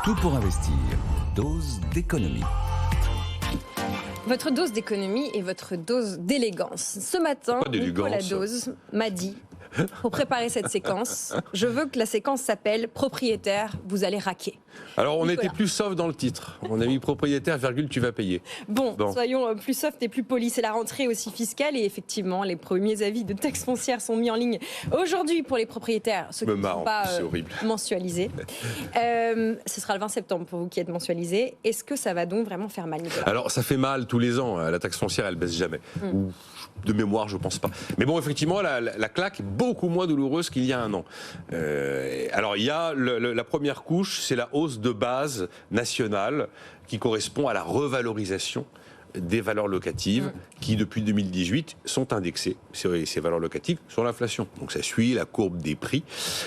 Tout pour investir. Dose d'économie. Votre dose d'économie et votre dose d'élégance. Ce matin, Nicolas Dose m'a dit, pour préparer cette séquence, je veux que la séquence s'appelle « Propriétaire, vous allez raquer ». Alors, on était plus soft dans le titre. On a mis propriétaire, virgule, tu vas payer. Bon. Soyons plus soft et plus polis. C'est la rentrée aussi fiscale et effectivement, les premiers avis de taxes foncières sont mis en ligne aujourd'hui pour les propriétaires, ceux qui ne sont pas mensualisés. Ce sera le 20 septembre pour vous qui êtes mensualisés. Est-ce que ça va donc vraiment faire mal, Nicolas ? Alors, ça fait mal tous les ans. La taxe foncière, elle baisse jamais. De mémoire, je pense pas. Mais bon, effectivement, la claque est beaucoup moins douloureuse qu'il y a un an. Alors, il y a la première couche, c'est la hausse de base nationale qui correspond à la revalorisation des valeurs locatives qui, depuis 2018, sont indexées, ces valeurs locatives, sur l'inflation. Donc ça suit la courbe des prix,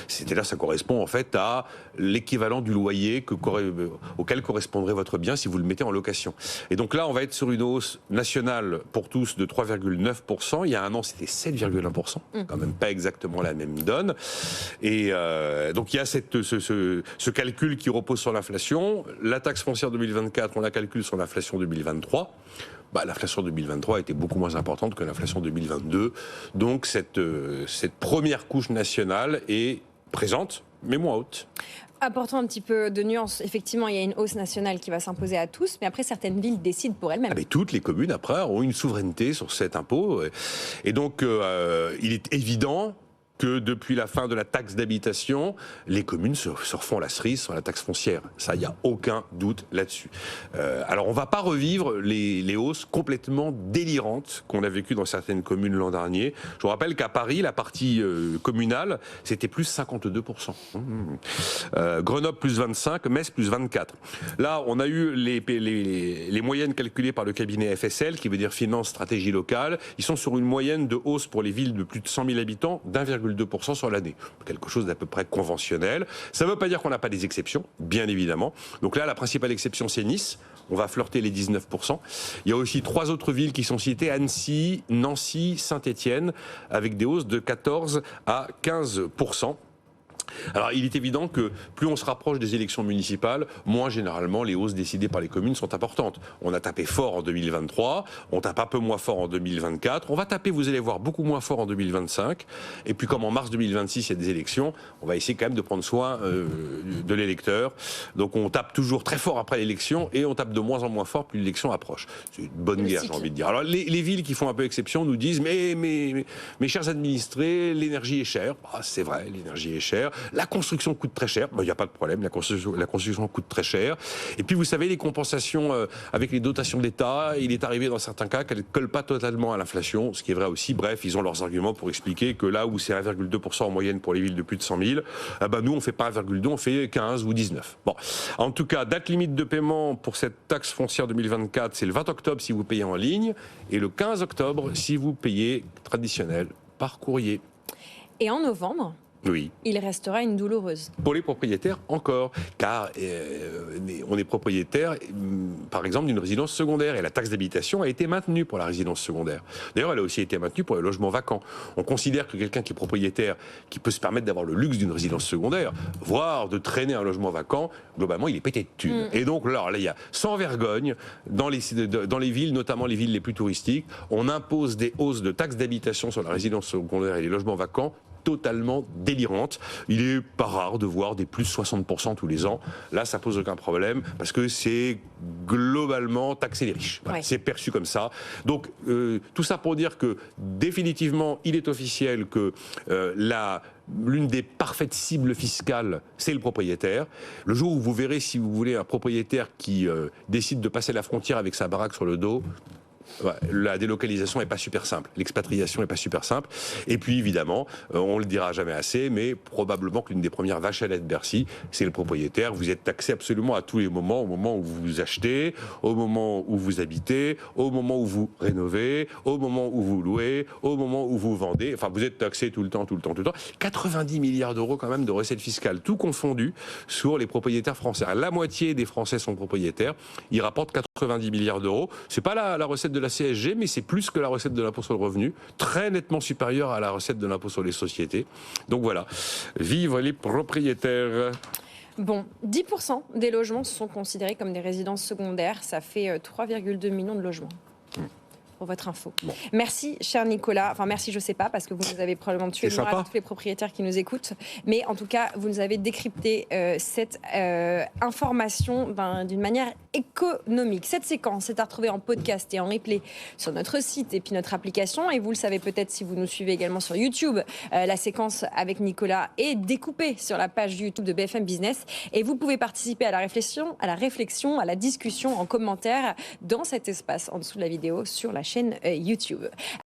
c'est-à-dire ça correspond en fait à l'équivalent du loyer auquel correspondrait votre bien si vous le mettez en location. Et donc là, on va être sur une hausse nationale pour tous de 3,9%. Il y a un an, c'était 7,1%, quand même pas exactement la même donne. Et donc il y a ce calcul qui repose sur l'inflation. La taxe foncière 2024, on la calcule sur l'inflation 2023. L'inflation 2023 était beaucoup moins importante que l'inflation 2022. Donc cette première couche nationale est présente, mais moins haute. Apportons un petit peu de nuance. Effectivement, il y a une hausse nationale qui va s'imposer à tous, mais après, certaines villes décident pour elles-mêmes. Mais toutes les communes, après, ont une souveraineté sur cet impôt. Et donc, il est évident que depuis la fin de la taxe d'habitation, les communes se refont la cerise sur la taxe foncière. Ça, il n'y a aucun doute là-dessus. Alors, on ne va pas revivre les hausses complètement délirantes qu'on a vécues dans certaines communes l'an dernier. Je vous rappelle qu'à Paris, la partie communale, c'était plus 52%. Grenoble, plus 25%, Metz, plus 24%. Là, on a eu les moyennes calculées par le cabinet FSL, qui veut dire Finance Stratégie Locale. Ils sont sur une moyenne de hausse pour les villes de plus de 100 000 habitants d'1,2% sur l'année. Quelque chose d'à peu près conventionnel. Ça ne veut pas dire qu'on n'a pas des exceptions, bien évidemment. Donc là, la principale exception, c'est Nice. On va flirter les 19%. Il y a aussi 3 autres villes qui sont citées, Annecy, Nancy, Saint-Étienne, avec des hausses de 14 à 15%. Alors, il est évident que plus on se rapproche des élections municipales, moins généralement les hausses décidées par les communes sont importantes. On a tapé fort en 2023, on tape un peu moins fort en 2024, on va taper, vous allez voir, beaucoup moins fort en 2025. Et puis comme en mars 2026, il y a des élections, on va essayer quand même de prendre soin de l'électeur. Donc on tape toujours très fort après l'élection et on tape de moins en moins fort plus l'élection approche. C'est une bonne guerre, j'ai envie de dire. Alors les villes qui font un peu exception nous disent mais mes chers administrés, l'énergie est chère. C'est vrai, l'énergie est chère. La construction coûte très cher. Il n'y a pas de problème, la construction coûte très cher. Et puis vous savez, les compensations avec les dotations d'État, il est arrivé dans certains cas qu'elles ne collent pas totalement à l'inflation, ce qui est vrai aussi. Bref, ils ont leurs arguments pour expliquer que là où c'est 1,2% en moyenne pour les villes de plus de 100 000, nous on ne fait pas 1,2, on fait 15 ou 19. Bon. En tout cas, date limite de paiement pour cette taxe foncière 2024, c'est le 20 octobre si vous payez en ligne et le 15 octobre si vous payez traditionnel par courrier. Et en novembre ? Oui. Il restera une douloureuse. Pour les propriétaires, encore. Car on est propriétaire, par exemple, d'une résidence secondaire. Et la taxe d'habitation a été maintenue pour la résidence secondaire. D'ailleurs, elle a aussi été maintenue pour les logements vacants. On considère que quelqu'un qui est propriétaire, qui peut se permettre d'avoir le luxe d'une résidence secondaire, voire de traîner un logement vacant, globalement, il est pété de thunes. Et donc, là, il y a sans vergogne, dans les villes, notamment les villes les plus touristiques, on impose des hausses de taxes d'habitation sur la résidence secondaire et les logements vacants totalement délirante. Il est pas rare de voir des plus 60% tous les ans. Là, ça pose aucun problème parce que c'est globalement taxer les riches. Voilà, c'est perçu comme ça. Donc, tout ça pour dire que définitivement, il est officiel que l'une des parfaites cibles fiscales, c'est le propriétaire. Le jour où vous verrez, si vous voulez, un propriétaire qui décide de passer la frontière avec sa baraque sur le dos, la délocalisation n'est pas super simple, l'expatriation n'est pas super simple. Et puis évidemment, on le dira jamais assez, mais probablement que l'une des premières vaches à lait de Bercy, c'est le propriétaire. Vous êtes taxé absolument à tous les moments, au moment où vous achetez, au moment où vous habitez, au moment où vous rénovez, au moment où vous louez, au moment où vous vendez. Enfin, vous êtes taxé tout le temps. 90 milliards d'euros quand même de recettes fiscales, tout confondu, sur les propriétaires français. La moitié des Français sont propriétaires. Ils rapportent 90 milliards d'euros. C'est pas la recette de la CSG, mais c'est plus que la recette de l'impôt sur le revenu, très nettement supérieure à la recette de l'impôt sur les sociétés. Donc voilà, vive les propriétaires. Bon, 10% des logements sont considérés comme des résidences secondaires. Ça fait 3,2 millions de logements. Pour votre info. Bon. Merci, cher Nicolas. Enfin, merci, je ne sais pas, parce que vous nous avez probablement tué tous les propriétaires qui nous écoutent. Mais en tout cas, vous nous avez décrypté cette information d'une manière économique. Cette séquence est à retrouver en podcast et en replay sur notre site et puis notre application. Et vous le savez peut-être si vous nous suivez également sur YouTube. La séquence avec Nicolas est découpée sur la page YouTube de BFM Business. Et vous pouvez participer à la réflexion, à la discussion en commentaire dans cet espace en dessous de la vidéo sur la chaîne YouTube.